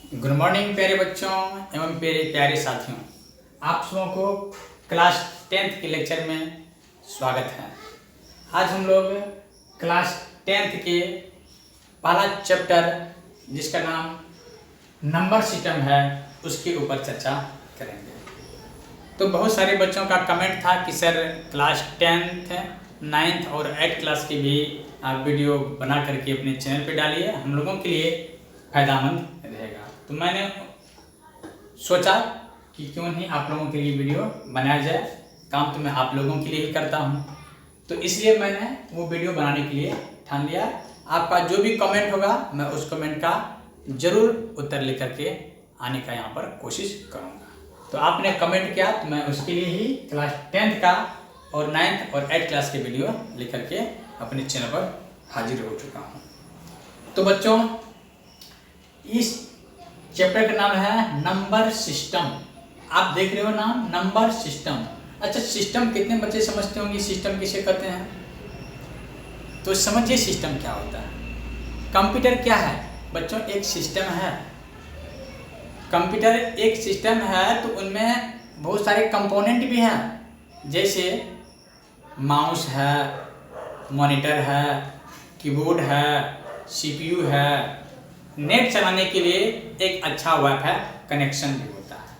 Good morning प्यारे बच्चों एवं प्यारे साथियों, आप सबों को क्लास 10th के लेक्चर में स्वागत है। आज हम लोग क्लास 10th के पहला चैप्टर जिसका नाम नंबर सिस्टम है उसके ऊपर चर्चा करेंगे। तो बहुत सारे बच्चों का कमेंट था कि सर क्लास 10th 9th और 8th क्लास की भी आप वीडियो बना करके अपने चैनल पे डालिए, हम लोगों के लिए फ़ायदेमंद रहेगा। तो मैंने सोचा कि क्यों नहीं आप लोगों के लिए वीडियो बनाया जाए। काम तो मैं आप लोगों के लिए ही करता हूँ, तो इसलिए मैंने वो वीडियो बनाने के लिए ठान लिया। आपका जो भी कमेंट होगा मैं उस कमेंट का ज़रूर उत्तर लेकर के आने का यहाँ पर कोशिश करूँगा। तो आपने कमेंट किया तो मैं उसके लिए ही क्लास 10th का और 9th और 8th क्लास के वीडियो लेकर के अपने चैनल पर हाजिर हो चुका हूँ। तो बच्चों, इस चैप्टर का नाम है नंबर सिस्टम। आप देख रहे हो नाम, नंबर सिस्टम। अच्छा, सिस्टम कितने बच्चे समझते होंगे सिस्टम किसे कहते हैं? तो समझिए सिस्टम क्या होता है। कंप्यूटर क्या है बच्चों? एक सिस्टम है। कंप्यूटर एक सिस्टम है तो उनमें बहुत सारे कंपोनेंट भी हैं, जैसे माउस है, मॉनिटर है, कीबोर्ड है, सीपीयू है, नेट चलाने के लिए एक अच्छा वाईफाई कनेक्शन भी होता है।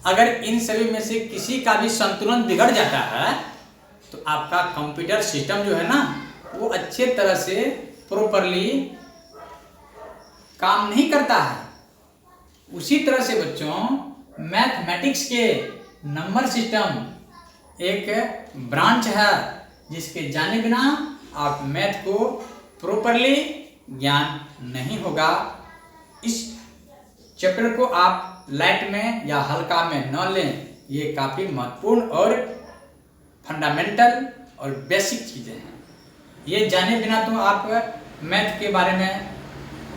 अगर इन सभी में से किसी का भी संतुलन बिगड़ जाता है तो आपका कंप्यूटर सिस्टम जो है ना, वो अच्छे तरह से प्रॉपरली काम नहीं करता है। उसी तरह से बच्चों, मैथमेटिक्स के नंबर सिस्टम एक ब्रांच है जिसके जाने बिना आप मैथ को प्रॉपरली ज्ञान नहीं होगा। इस चैप्टर को आप लाइट में या हल्का में न लें, ये काफ़ी महत्वपूर्ण और फंडामेंटल और बेसिक चीज़ें हैं। ये जाने बिना तो आप मैथ के बारे में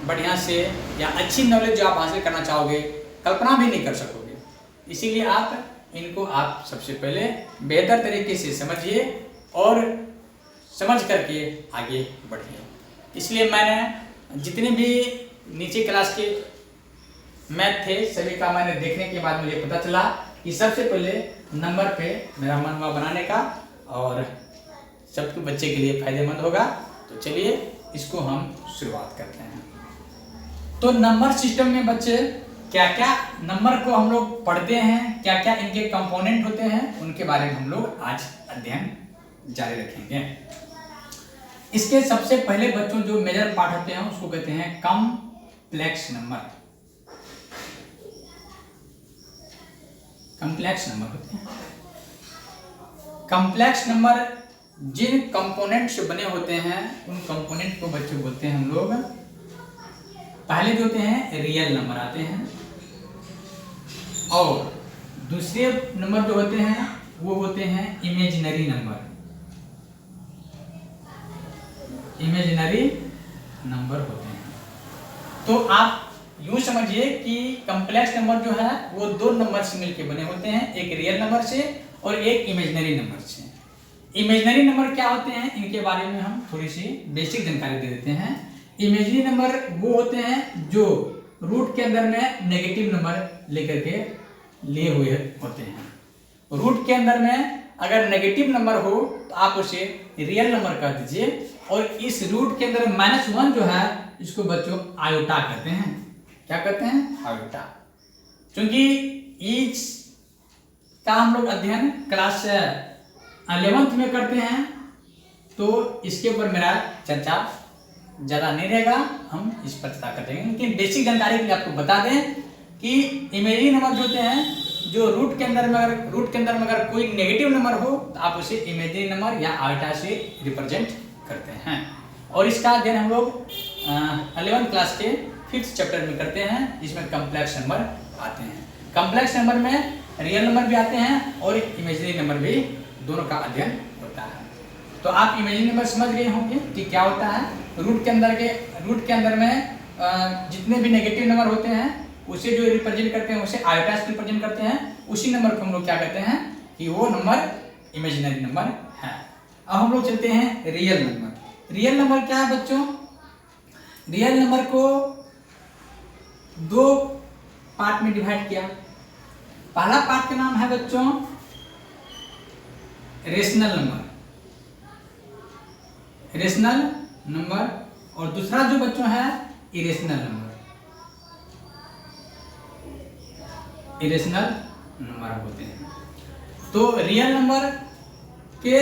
बढ़िया से या अच्छी नॉलेज जो आप हासिल करना चाहोगे कल्पना भी नहीं कर सकोगे। इसीलिए इनको आप सबसे पहले बेहतर तरीके से समझिए और समझ करके आगे बढ़िए। इसलिए मैंने जितने भी नीचे क्लास के मैथ थे सभी का मैंने देखने के बाद मुझे पता चला कि सबसे पहले नंबर पे मेरा मन हुआ बनाने का और सबके बच्चे के लिए फायदेमंद होगा। तो चलिए इसको हम शुरुआत करते हैं। तो नंबर सिस्टम में बच्चे क्या क्या नंबर को हम लोग पढ़ते हैं, क्या क्या इनके कंपोनेंट होते हैं, उनके बारे में हम लोग आज अध्ययन जारी रखेंगे। इसके सबसे पहले बच्चों जो मेजर पार्ट होते हैं उसको कहते हैं कॉम्प्लेक्स नंबर। कॉम्प्लेक्स नंबर होते हैं। कॉम्प्लेक्स नंबर जिन कंपोनेंट से बने होते हैं उन कंपोनेंट को बच्चों बोलते हैं हम लोग, पहले जो होते हैं रियल नंबर आते हैं और दूसरे नंबर जो होते हैं वो होते हैं इमेजिनरी नंबर। इमेजिनरी नंबर होते हैं। तो आप यूं समझिए कि कॉम्प्लेक्स नंबर जो है वो दो नंबर से मिलकर बने होते हैं, एक रियल नंबर से और एक इमेजिनरी नंबर से। इमेजिनरी नंबर क्या होते हैं इनके बारे में हम थोड़ी सी बेसिक जानकारी दे देते हैं। इमेजिनरी नंबर वो होते हैं जो रूट के अंदर में नेगेटिव नंबर लेकर के लिए हुए होते हैं। रूट के अंदर में अगर नेगेटिव नंबर हो तो आप उसे रियल नंबर कह दीजिए, और इस रूट के अंदर -1 जो है इसको बच्चों आयोटा कहते हैं। क्या कहते हैं? आयोटा। क्योंकि ईच का हम लोग अध्ययन क्लास 11th में करते हैं तो इसके ऊपर मेरा चर्चा ज़्यादा नहीं रहेगा, हम इस पर चर्चा करेंगे। लेकिन बेसिक जानकारी के लिए आपको बता दें कि इमेजिनरी नंबर जो होते हैं जो रूट के अंदर में अगर कोई नेगेटिव नंबर हो तो आप उसे इमेजिनरी नंबर या आयोटा से रिप्रेजेंट करते हैं। और इसका अध्ययन हम लोग 11th क्लास के 5th चैप्टर में करते हैं जिसमें कॉम्प्लेक्स नंबर आते हैं। कॉम्प्लेक्स नंबर में रियल नंबर भी आते हैं और इमेजिनरी नंबर भी, दोनों का अध्ययन होता है। तो आप इमेजिनरी नंबर समझ गए होंगे कि क्या होता है। रूट के अंदर में जितने भी नेगेटिव नंबर होते हैं उसे जो रिप्रेजेंट करते हैं उसे आयोटा से रिप्रेजेंट करते हैं। उसी नंबर को हम लोग क्या कहते हैं कि वो नंबर इमेजिनरी नंबर है। अब हम लोग चलते हैं रियल नंबर। रियल नंबर क्या है बच्चों? रियल नंबर को दो पार्ट में डिवाइड किया। पहला पार्ट का नाम है बच्चों रेशनल नंबर, और दूसरा जो बच्चों है इरेशनल नंबर होते हैं। तो रियल नंबर के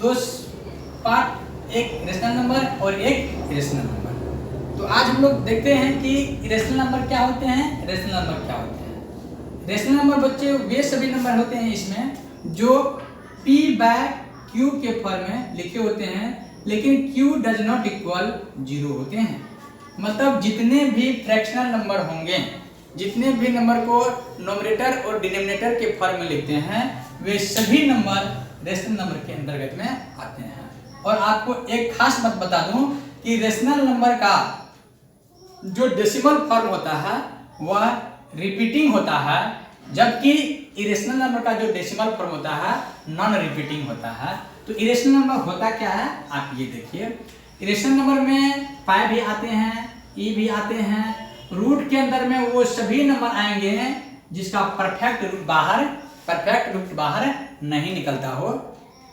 दो पार्ट, एक रेशनल नंबर और एक इरेशनल नंबर। तो आज हम लोग देखते हैं कि इरेशनल नंबर क्या होते हैं, रेशनल नंबर क्या होते हैं। रेशनल नंबर बच्चे वे सभी नंबर होते हैं इसमें जो p बाय q के फॉर्म में लिखे होते हैं, लेकिन q डज नॉट इक्वल 0 होते हैं। मतलब जितने भी फ्रैक्शनल नंबर होंगे, जितने भी नंबर को नोमिनेटर और डिनोमिनेटर के फॉर्म में लिखते हैं, वे सभी नंबर रेशनल नंबर के अंतर्गत में आते हैं। और आपको एक खास बात बता दूं कि रेशनल नंबर का जो डेसिमल फॉर्म होता है वह रिपीटिंग होता है, जबकि इरेशनल नंबर का जो डेसिमल फॉर्म होता है नॉन रिपीटिंग होता है। तो इरेशनल नंबर होता क्या है आप ये देखिए। इरेशनल नंबर में पाई भी आते हैं, ई भी आते हैं। रूट के अंदर में वो सभी नंबर आएंगे जिसका परफेक्ट रूट बाहर नहीं निकलता हो,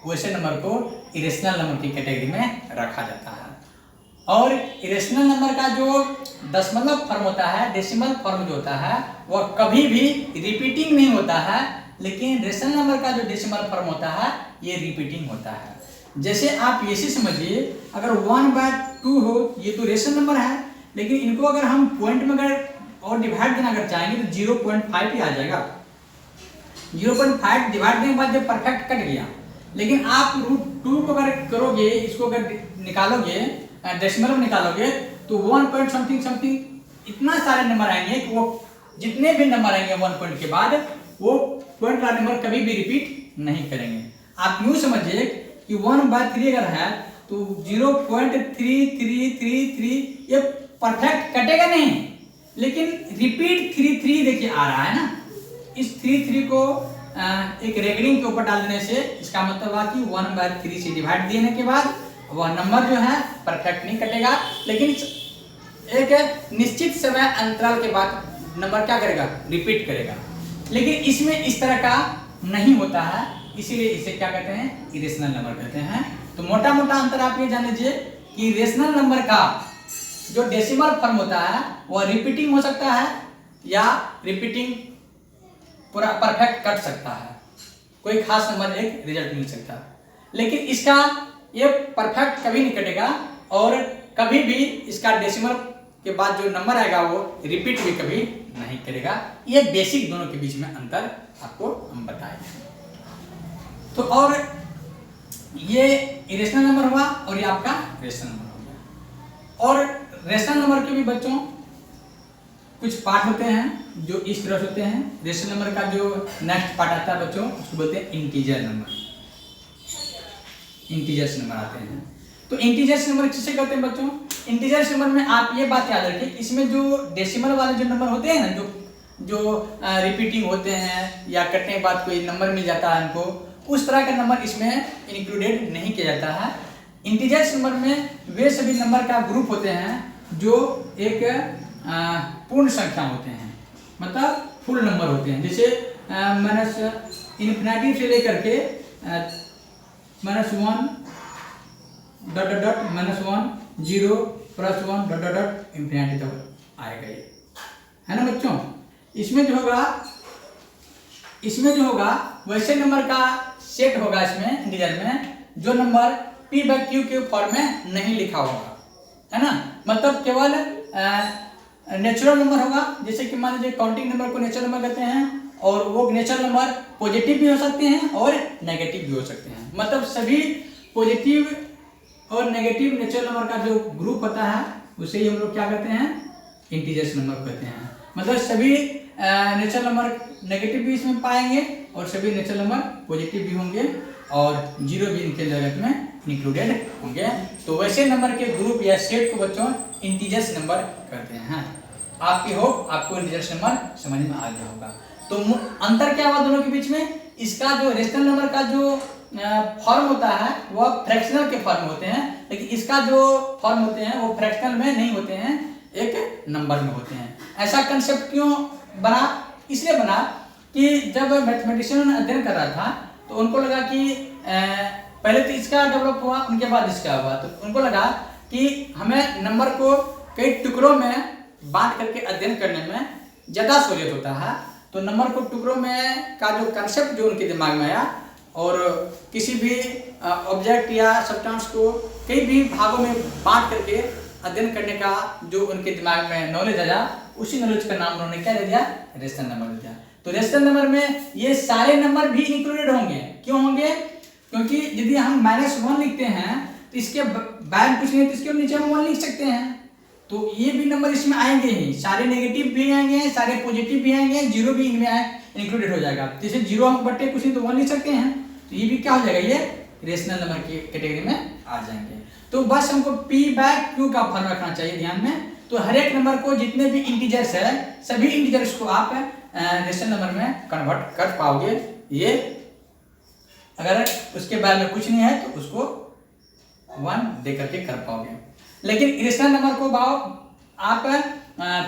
वैसे नंबर को इरेशनल नंबर की कैटेगरी में रखा जाता है। और इरेशनल नंबर का जो दशमलव फॉर्म होता है, डेसिमल फॉर्म जो होता है, वह कभी भी रिपीटिंग नहीं होता है, लेकिन रेशनल नंबर का जो डेसिमल फॉर्म होता है ये रिपीटिंग होता है। जैसे आप ऐसे समझिए, अगर 1/2 हो, ये तो रेशनल नंबर है, लेकिन इनको अगर हम पॉइंट में अगर और डिवाइड देना अगर चाहेंगे तो 0.5 ही आ जाएगा। 0.5 डिवाइड देने के बाद जब परफेक्ट कट गया, लेकिन आप √2 को अगर करोगे, इसको अगर निकालोगे, डेसिमल में निकालोगे, तो 1 पॉइंट समथिंग इतना सारे नंबर आएंगे कि वो जितने भी नंबर आएंगे 1 पॉइंट के बाद, वो पॉइंट का नंबर कभी भी रिपीट नहीं करेंगे। आप यूं समझिए कि 1/3 अगर है तो 0.3333 ये परफेक्ट कटेगा नहीं, लेकिन रिपीट 33 देखिए आ रहा है ना। इस 33 को एक रेगरिंग के ऊपर डाल देने से इसका मतलब है कि 1/3 से डिवाइड देने के बाद वह नंबर जो है परफेक्ट नहीं कटेगा, लेकिन एक निश्चित समय अंतराल के बाद नंबर क्या करेगा, रिपीट करेगा। लेकिन इसमें इस तरह का नहीं होता है, इसीलिए इसे क्या कहते हैं, इरेशनल नंबर कहते हैं। तो मोटा मोटा अंतर आप ये जान लीजिए कि रेशनल नंबर का जो डेसिमल फॉर्म होता है वह रिपीटिंग हो सकता है या रिपीटिंग पूरा परफेक्ट कट सकता है, कोई खास नंबर एक रिजल्ट मिल सकता है। लेकिन इसका ये परफेक्ट कभी नहीं कटेगा और कभी भी इसका डेसिमल के बाद जो नंबर आएगा वो रिपीट भी कभी नहीं करेगा। ये बेसिक दोनों के बीच में अंतर आपको हम बताएंगे। तो और ये इरेशनल नंबर हुआ और ये आपका रेशनल नंबर हो गया। और रेशनल नंबर के भी बच्चों कुछ पार्ट होते हैं जो इस तरह से होते हैं। रेशनल नंबर का जो नेक्स्ट पार्ट आता है बच्चों, उसको बोलते हैं इंटीजर नंबर। इंटीजर्स नंबर आते हैं। तो इंटीजर्स नंबर किसे कहते हैं बच्चों? इंटीजर्स नंबर में आप ये बात याद रखिए, इसमें जो डेसिमल वाले जो नंबर होते हैं ना, जो रिपीटिंग होते हैं या कटने के बाद कोई नंबर मिल जाता है हमको, उस तरह का नंबर इसमें इंक्लूडेड नहीं किया जाता है। इंटीजर्स नंबर में वे सभी नंबर का ग्रुप होते हैं जो एक पूर्ण संख्या होते हैं, मतलब फुल नंबर होते हैं। जैसे माइनस इन्फिनिटी से लेकर के -1 -1 0 +1 इन्फिनिटी तक आएगा, ये है ना बच्चों। इसमें जो होगा वैसे नंबर का सेट होगा इसमें इंटीजर में, जो नंबर p/q के फॉर्म में नहीं लिखा होगा, है ना। मतलब केवल नेचुरल नंबर होगा। जैसे कि मान लीजिए काउंटिंग नंबर को नेचुरल नंबर कहते हैं, और वो नेचुरल नंबर पॉजिटिव भी हो सकते हैं और नेगेटिव भी हो सकते हैं। मतलब सभी पॉजिटिव और नेगेटिव नेचुरल नंबर का जो ग्रुप होता है उसे ही हम लोग क्या कहते हैं, इंटीजर्स नंबर कहते हैं। मतलब सभी नेचुरल नंबर नेगेटिव भी इसमें पाएंगे और सभी नेचुरल नंबर पॉजिटिव भी होंगे और जीरो भी इनके जगत में इंक्लूडेड होंगे। तो वैसे नंबर के ग्रुप या सेट को बच्चों इंटीजर्स नंबर कहते हैं। आपको इंटीजर्स नंबर समझ में आ गया होगा। तो अंतर क्या हुआ दोनों के बीच में? इसका जो रेशनल नंबर का जो फॉर्म होता है वह फ्रैक्शनल के फॉर्म होते हैं, लेकिन इसका जो फॉर्म होते हैं वो फ्रैक्शनल में नहीं होते हैं। एक नंबर में होते हैं। ऐसा कंसेप्ट क्यों बना? इसलिए बना कि जब मैथमेटिशियन अध्ययन कर रहा था तो उनको लगा कि पहले तो इसका डेवलप हुआ, उनके बाद इसका हुआ, तो उनको लगा कि हमें नंबर को कई टुकड़ों में बांट करके अध्ययन करने में ज़्यादा सहूलियत होता है। तो नंबर को टुकड़ों में का जो कंसेप्ट जो उनके दिमाग में आया, और किसी भी ऑब्जेक्ट या सब्सटेंस को कई भी भागों में बांट करके अध्ययन करने का जो उनके दिमाग में नॉलेज आया, उसी नॉलेज का नाम उन्होंने क्या दे दिया? रेशनल नंबर दे दिया। तो रेशनल नंबर में ये सारे नंबर भी इंक्लूडेड होंगे। क्यों होंगे? क्योंकि यदि हम -1 लिखते हैं तो इसके बाद कुछ नहीं, तो इसके नीचे हम 1 लिख सकते हैं। तो ये भी नंबर इसमें आएंगे ही, सारे नेगेटिव भी आएंगे, सारे पॉजिटिव भी आएंगे, जीरो भी इनमें इंक्लूडेड हो जाएगा। जैसे जीरो हम बटे कुछ नहीं तो 1 लिख सकते हैं, तो ये भी क्या हो जाएगा? ये रेशनल नंबर की कैटेगरी में आ जाएंगे। तो बस हमको P/Q का फॉर्म रखना चाहिए ध्यान में। तो हर एक नंबर को जितने भी इंटीजर्स है, सभी इंटीजर्स को आप रेशनल नंबर में कन्वर्ट कर पाओगे। ये अगर उसके बाद में कुछ नहीं है तो उसको 1 दे करके कर पाओगे। लेकिन रेशनल नंबर को आप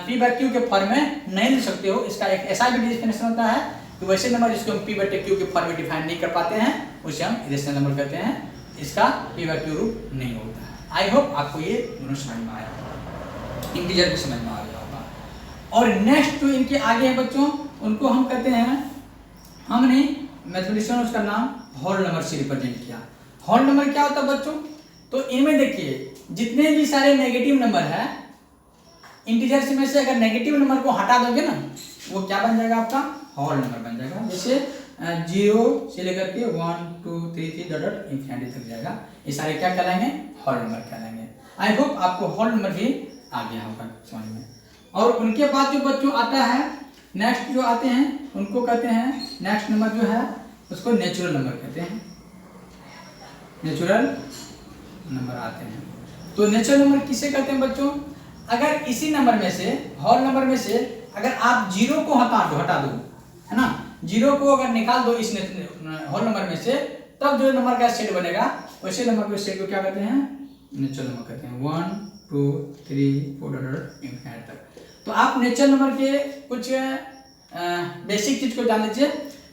P/Q के फॉर्म में नहीं लिख सकते हो। इसका एक ऐसा भी डेफिनेशन होता है कि वैसे नंबर जिसको हम P/Q के फॉर्म में डिफाइन नहीं कर पाते हैं उसे हम रेशनल नंबर कहते हैं। इसका P/Q रूप नहीं होता है। आई होप आपको ये दोनों समझ में आया होगा, इंटीजर भी समझ में आ गया होगा। और नेक्स्ट जो इनके आगे है बच्चों, उनको हम कहते हैं, हमने मैथमेटिशियन उसका नाम होल नंबर से रिप्रेजेंट किया। होल नंबर क्या होता है बच्चों? तो इनमें देखिए जितने भी सारे नेगेटिव नंबर है, इंटीजर्स में से अगर नेगेटिव नंबर को हटा दोगे ना, वो क्या बन जाएगा? आपका होल नंबर बन जाएगा। जैसे 0 से लेकर के 1 2 3 3 डॉट इंफिनिटी तक जाएगा। ये सारे क्या कहलाएंगे? होल नंबर कहलाएंगे। आई होप आपको होल नंबर भी आ गया होगा समझ में। और उनके बाद जो बच्चों आता है, नेक्स्ट जो आते हैं उनको कहते हैं, नेक्स्ट नंबर जो है उसको नेचुरल नंबर कहते हैं। नेचुरल नंबर आते हैं। तो नेचुरल नंबर किसे कहते हैं बच्चों? अगर इसी नंबर में से, होल नंबर में से अगर आप 0 को हटा दो, है ना, 0 को अगर निकाल दो इस होल नंबर में से, तब जो नंबर का सेट बनेगा वैसे नंबर के सेट को क्या कहते हैं? नेचुरल नंबर कहते हैं। 1 2 3 4 डॉट इंफिनिटी तक। तो आप नेचुरल नंबर के कुछ बेसिक चीज को जान लीजिए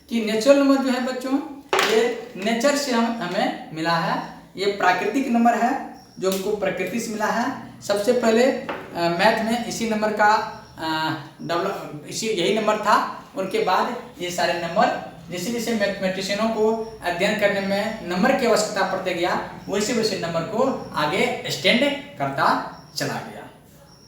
कि नेचुरल नंबर जो है बच्चों, ये नेचर से हमें मिला है। ये प्राकृतिक नंबर है जो हमको प्रकृति से मिला है। सबसे पहले मैथ में इसी नंबर का यही नंबर था। उनके बाद ये सारे नंबर, जैसे जैसे मैथमेटिशियनों को अध्ययन करने में नंबर की आवश्यकता पड़ते गया, वैसे वैसे नंबर को आगे एक्सटेंड करता चला गया।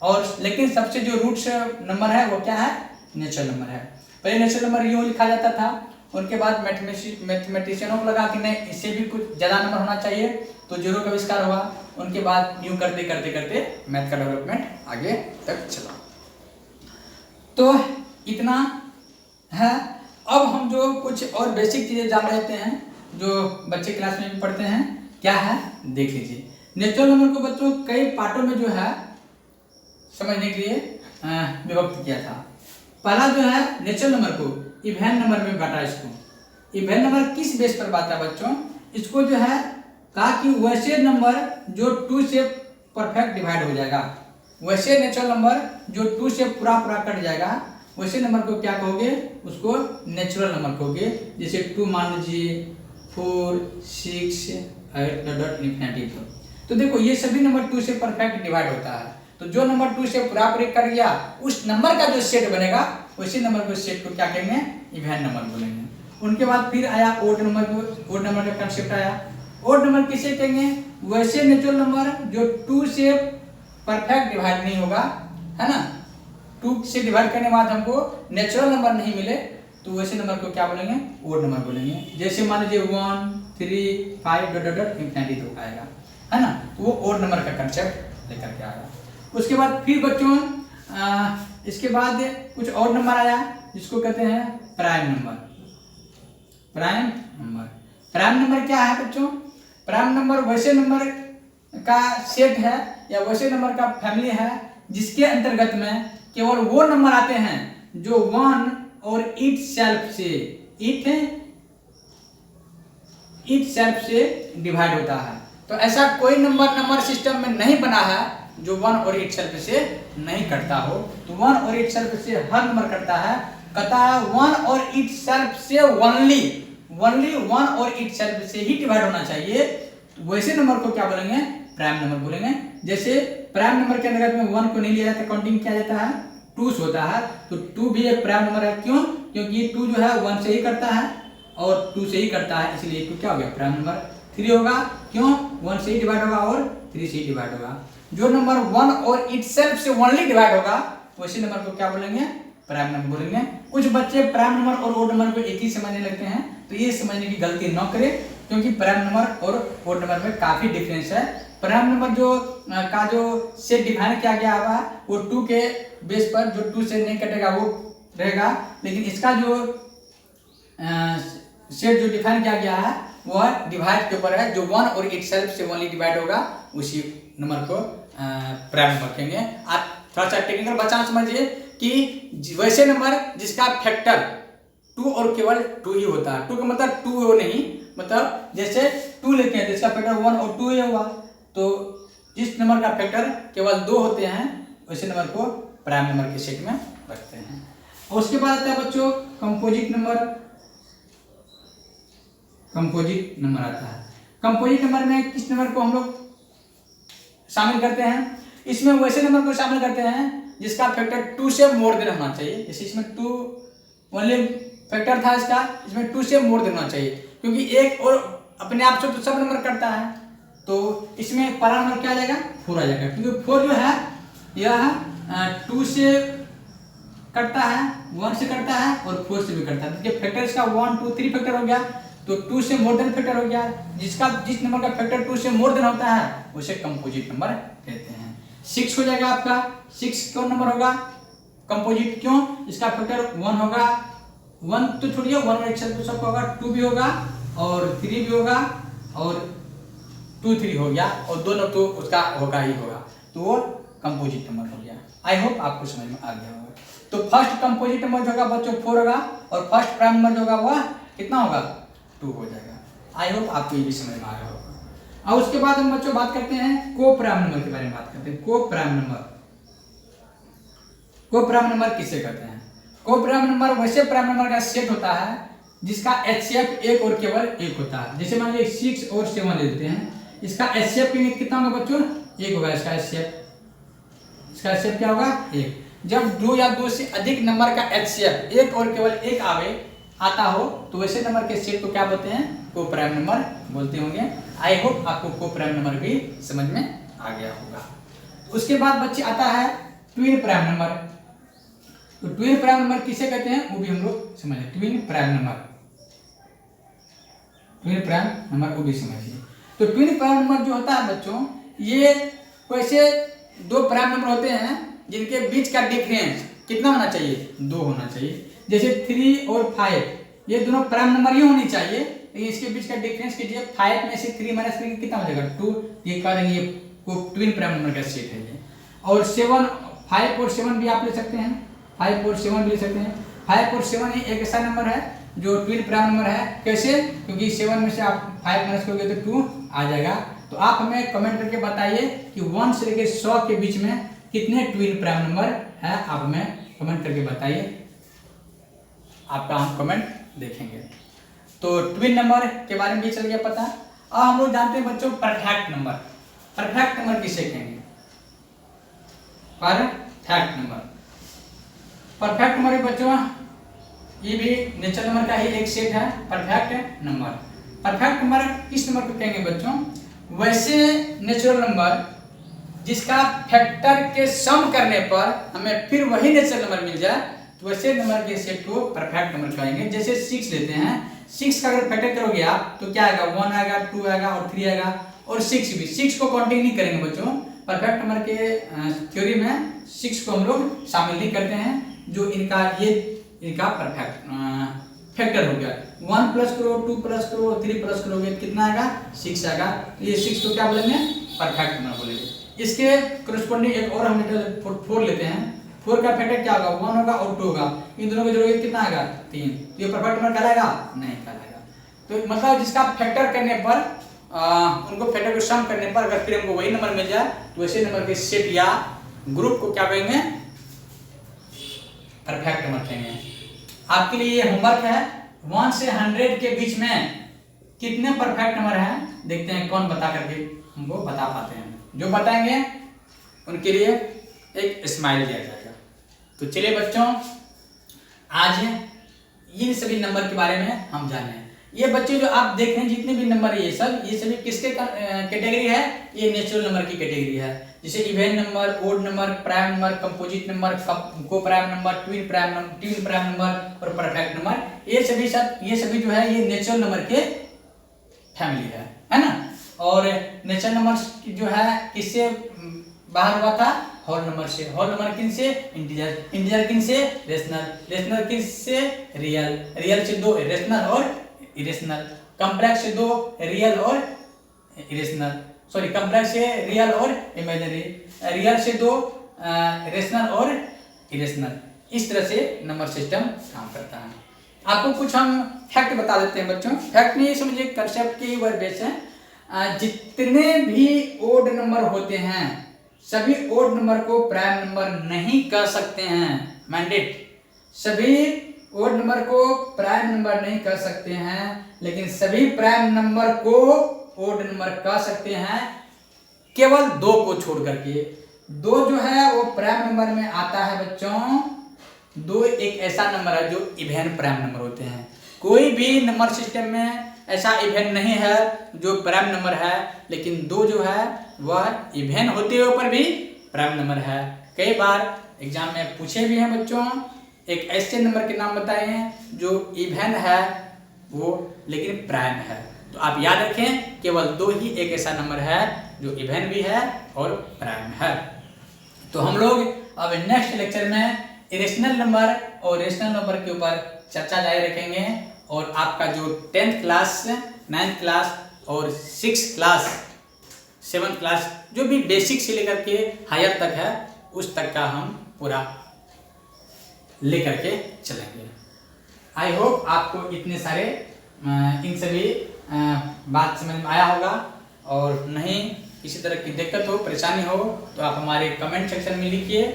और लेकिन सबसे जो रूट्स नंबर है वो क्या है? नेचुरल नंबर है। पहले नेचुरल नंबर यूं लिखा जाता था, उनके बाद मैथमेटिशियनों को लगा कि नहीं, इससे भी कुछ ज़्यादा नंबर होना चाहिए, तो 0 का आविष्कार हुआ। उनके बाद यूं करते करते करते मैथ का डेवलपमेंट आगे तक चला। तो इतना है। अब हम जो कुछ और बेसिक चीज़ें जान लेते हैं जो बच्चे क्लास में भी पढ़ते हैं, क्या है देख लीजिए। नेचुरल नंबर को बच्चों कई पार्टों में जो है समझने के लिए विभक्त किया था। पहला जो है नेचुरल नंबर को इवेन नंबर में बांटा। इसको इवेन नंबर किस बेस पर बांटा बच्चों? इसको जो है कहा कि वैसे नंबर जो 2 से परफेक्ट डिवाइड हो जाएगा, वैसे नेचुरल नंबर जो 2 से पूरा कट जाएगा, वैसे नंबर को क्या कहोगे? उसको नेचुरल नंबर कहोगे। जैसे 2 मान लीजिए, 4 6 8 डॉट इंफिनिटी। तो देखो ये सभी नंबर 2 से परफेक्ट डिवाइड होता है। तो जो नंबर 2 से पूरा कट गया, उस नंबर का जो सेट बनेगा उसी नंबर को सेट को क्या कहेंगे? इवेन नंबर बोलेंगे। उनके बाद फिर आया ओड नंबर। ओड नंबर का कंसेप्ट आया। ओड नंबर किसे कहेंगे? वैसे नेचुरल नंबर जो 2 से परफेक्ट डिवाइड नहीं होगा, है ना, 2 से डिवाइड करने के बाद हमको नेचुरल नंबर नहीं मिले, तो वैसे नंबर को क्या बोलेंगे? ओड नंबर बोलेंगे। जैसे मान लीजिए 1 3 5 डॉट इंफिनिटी तक आएगा, है ना, तो वो ओड नंबर का कंसेप्ट लेकर के आएगा। उसके बाद फिर बच्चों इसके बाद कुछ और नंबर आया जिसको कहते हैं prime number. Prime number, prime number क्या है बच्चों? प्राइम नंबर वैसे नंबर का सेट है या वैसे नंबर का फैमिली है जिसके अंतर्गत में केवल वो नंबर आते हैं जो 1 और इट सेल्फ से डिवाइड होता है। तो ऐसा कोई नंबर सिस्टम में नहीं बना है जो 1 और इटसेल्फ से नहीं कटता हो। तो 1 और इटसेल्फ से हर नंबर कटता है, कहता है 1 और इटसेल्फ से ओनली 1 और इटसेल्फ से ही डिवाइड होना चाहिए। वैसे नंबर को क्या बोलेंगे? प्राइम नंबर बोलेंगे। जैसे प्राइम नंबर के अंतर्गत में 1 को नहीं लिया जाता, काउंटिंग किया जाता है, 2 से होता है। तो 2 भी एक प्राइम नंबर है। क्यों? क्योंकि 2 जो है 1 से ही करता है और 2 से ही करता है, इसलिए 2 क्या हो गया? Prime number. 3 होगा, क्यों? 1 से ही डिवाइड होगा और 3 से ही डिवाइड होगा। जो नंबर 1 और इटसेल्फ से ओनली डिवाइड होगा वैसे नंबर को क्या बोलेंगे? प्राइम नंबर बोलेंगे। कुछ बच्चे प्राइम नंबर और ओड नंबर को एक ही समझने लगते हैं, तो ये समझने की गलती न करें, क्योंकि प्राइम नंबर और ओड नंबर में काफी डिफरेंस है। प्राइम नंबर जो सेट डिफाइन किया गया हुआ वो 2 के बेस पर, जो 2 से नहीं कटेगा वो रहेगा, लेकिन इसका जो सेट जो डिफाइन किया गया है वह डिवाइड के ऊपर है। जो 1 और इटसेल्फ से ओनली डिवाइड होगा उसी नंबर को प्राइम नंबर कहेंगे। आप थोड़ा सा टेक्निकल बच्चा समझिए कि वैसे नंबर जिसका फैक्टर 2 और केवल 2 ही होता है। 2 का मतलब 2 हो नहीं, मतलब जैसे 2 लेते हैं तो इसका फैक्टर 1 और 2 ही हुआ। तो जिस नंबर का फैक्टर केवल 2 होते हैं वैसे नंबर को प्राइम नंबर के सेट में रखते हैं। और उसके बाद आता है बच्चों कंपोजिट नंबर। कंपोजिट नंबर आता है। कंपोजिट नंबर में किस नंबर को हम लोग शामिल करते हैं? इसमें वैसे नंबर को शामिल करते हैं जिसका फैक्टर 2 से मोर देन होना चाहिए। जैसे इसमें 2 ओनली फैक्टर था इसका, इसमें 2 से मोर देन होना चाहिए, क्योंकि एक और अपने आप से तो सब नंबर करता है। तो इसमें पहला नंबर क्या आ जाएगा? 4 आ जाएगा, क्योंकि 4 जो है यह 2 से कटता है, 1 से करता है और 4 से भी करता है। देखिए फैक्टर इसका 1 2 3 फैक्टर हो गया, तो 2 से मोर देन फैक्टर हो गया। जिस नंबर का फैक्टर 2 से मोर देन होता है उसे कंपोजिट नंबर कहते हैं। 6 हो जाएगा आपका। 6 कौन नंबर होगा? कंपोजिट। क्यों? इसका फैक्टर 1 होगा, 1 तो छोड़िए, 1 और इटसेल्फ तो सबका होगा, 2 भी होगा और 3 भी होगा और 2 3 हो गया और दोनों तो उसका होगा ही होगा, तो वो कंपोजिट नंबर हो गया। आई होप आपको समझ में आ गया होगा। तो फर्स्ट कंपोजिट नंबर जो होगा बच्चों 4 होगा और फर्स्ट प्राइम नंबर जो होगा वह कितना होगा? 2 हो जाएगा। आई होप आपको ये भी समझ में आ गया होगा। और उसके बाद हम बच्चों बात करते हैं को प्राइम नंबर के बारे में बात करते हैं। को prime number, co prime number किसे कहते हैं? को प्राइम नंबर वैसे प्राइम नंबर का सेट होता है जिसका HCF एक और केवल एक होता है। जैसे मान लीजिए 6 और 7 ले लेते हैं, इसका HCF कितना होगा बच्चों? 1 होगा इसका HCF। इसका HCF क्या होगा? 1। जब 2 या 2 से अधिक नंबर का HCF एक और केवल एक आता हो तो वैसे नंबर के सेट को क्या बोलते हैं? को प्राइम नंबर बोलते होंगे। आई होप आपको को प्राइम नंबर भी समझ में आ गया होगा। उसके बाद बच्चे आता है ट्विन प्राइम नंबर। तो ट्विन प्राइम नंबर किसे कहते हैं वो भी हम लोग समझें। Twin prime number, twin prime number को भी समझिए। तो ट्विन प्राइम नंबर जो होता है बच्चों, ये वैसे 2 प्राइम नंबर होते हैं जिनके बीच का डिफरेंस कितना होना चाहिए? 2 होना चाहिए। जैसे 3 और 5 ये दोनों प्राइम नंबर ही होनी चाहिए, लेकिन इसके बीच का डिफरेंस कीजिए। 5 में से 3 माइनस करेंगे कितना हो जाएगा? 2। ये कह देंगे ये ट्विन प्राइम नंबर का सेट है ये। और 5 और 7 भी आप ले सकते हैं, 5 और 7 भी ले सकते हैं। 5 और 7 एक ऐसा नंबर है जो ट्विन प्राइम नंबर है। कैसे? क्योंकि 7 में से आप 5 माइनस करोगे तो 2 आ जाएगा। तो आप हमें कमेंट करके बताइए कि 1 से लेकर 100 के बीच में कितने ट्विन प्राइम नंबर है, आप हमें कमेंट करके बताइए, आपका हम कमेंट देखेंगे। तो ट्विन नंबर के बारे में भी चल गया पता। अब हम लोग जानते हैं बच्चों परफेक्ट नंबर। परफेक्ट नंबर किसे कहेंगे? Perfect number. परफेक्ट नंबर बच्चों ये भी नेचुरल नंबर का ही एक सेट है, परफेक्ट नंबर। परफेक्ट नंबर किस नंबर को कहेंगे बच्चों? वैसे नेचुरल नंबर जिसका फैक्टर के सम करने पर हमें फिर वही नेचुरल नंबर मिल जाए, तो वैसे नंबर के सेट को परफेक्ट नंबर कहेंगे। जैसे 6 लेते हैं, 6 का अगर फैक्टर करोगे आप तो क्या आएगा? 1 आएगा, 2 आएगा और 3 आएगा और 6 भी। 6 को काउंटिंग नहीं करेंगे बच्चों। परफेक्ट नंबर के थ्योरी में 6 को हम लोग शामिल नहीं करते हैं। जो इनका परफेक्ट फैक्टर हो गया। 1 प्लस करो, 2 प्लस करो, 3 प्लस करोगे कितना आएगा? 6 आएगा। तो ये 6 को क्या बोलेंगे? परफेक्ट नंबर बोलेंगे। इसके करस्पॉन्डिंग एक और हम 4 लेते हैं। 4 का फैक्टर क्या होगा? 1 होगा और 2 होगा। इन दोनों को जोड़ोगे कितना आएगा? 3। तो ये परफेक्ट नंबर कहलाएगा? नहीं कहलाएगा। तो मतलब जिसका फैक्टर करने पर उनको फैक्टर को सम करने पर अगर फिर हमको वही नंबर मिल जाए तो वैसे नंबर के सेट या ग्रुप को क्या कहेंगे, परफेक्ट नंबर कहेंगे। आपके लिए ये होमवर्क है, 1 से 100 के बीच में कितने परफेक्ट नंबर हैं, देखते हैं कौन बता करके हमको बता पाते हैं। जो बताएंगे उनके लिए एक स्माइल दिया जाएगा। तो चलिए बच्चों, आज इन सभी नंबर के बारे में हम जाने। ये बच्चे जो आप देख रहे हैं जितने भी नंबर है ये सभी किसके कैटेगरी है, ये नेचुरल नंबर की कैटेगरी है। जैसे even number, odd number, prime number, composite number, co prime number, twin prime number और परफेक्ट नंबर, ये सभी जो है ये नेचुरल नंबर के फैमिली है ना। और नेचुरल नंबर जो है किससे बाहर हुआ था, होल नंबर से। होल नंबर किन से, इंटीजर। इंटीजर किन से, रेशनल। रेशनल किन से, रियल। रियल से 2 रेशनल और इरेशनल। कॉम्प्लेक्स से 2 रियल और इरेशनल, सॉरी कॉम्प्लेक्स से रियल और इमेजिनरी। रियल से 2 रेशनल और इरेशनल। इस तरह से नंबर सिस्टम काम करता है। आपको कुछ हम फैक्ट बता देते हैं बच्चों। फैक्ट नहीं समझिए, कंसेप्ट के ऊपर बेस है। जितने भी ओड नंबर होते हैं सभी odd number co prime number नहीं कह सकते हैं। मैंडेट, सभी odd number co prime number नहीं कह सकते हैं, लेकिन सभी प्राइम नंबर को ओड नंबर कह सकते हैं, केवल 2 को छोड़ करके। 2 जो है वो प्राइम नंबर में आता है बच्चों। 2 एक ऐसा नंबर है जो इवेन प्राइम नंबर होते हैं। कोई भी नंबर सिस्टम में ऐसा इवेन नहीं है जो प्राइम नंबर है, लेकिन 2 जो है वह इवेन होते हुए पर भी प्राइम नंबर है। कई बार एग्जाम में पूछे भी हैं बच्चों, एक ऐसे नंबर के नाम बताए हैं जो इवेन है वो लेकिन प्राइम है। तो आप याद रखें, केवल 2 ही एक ऐसा नंबर है जो इवेन भी है और प्राइम है। तो हम लोग अब नेक्स्ट लेक्चर में इरेशनल नंबर और रेशनल नंबर के ऊपर चर्चा जारी रखेंगे। और आपका जो 10th क्लास, 9th क्लास और 6th क्लास, 7th क्लास जो भी बेसिक से लेकर के हायर तक है उस तक का हम पूरा लेकर के चलेंगे। आई होप आपको इतने सारे इन सभी बात समझ में आया होगा। और नहीं किसी तरह की दिक्कत हो, परेशानी हो तो आप हमारे कमेंट सेक्शन में लिखिए,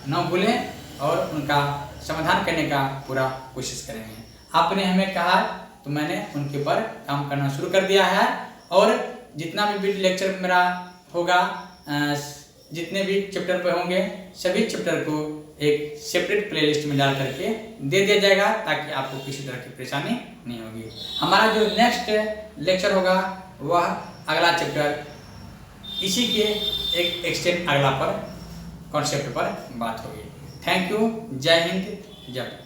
न भूलें, और उनका समाधान करने का पूरा कोशिश करेंगे। आपने हमें कहा तो मैंने उनके ऊपर काम करना शुरू कर दिया है। और जितना भी वीडियो लेक्चर मेरा होगा, जितने भी चैप्टर पे होंगे सभी चैप्टर को एक सेपरेट प्लेलिस्ट में डाल करके दे दिया जाएगा, ताकि आपको किसी तरह की परेशानी नहीं होगी। हमारा जो नेक्स्ट लेक्चर होगा वह अगला चैप्टर, इसी के एक एक्सटेंड अगला पर कॉन्सेप्ट पर बात होगी। Thank you. जय हिंद, जय भारत।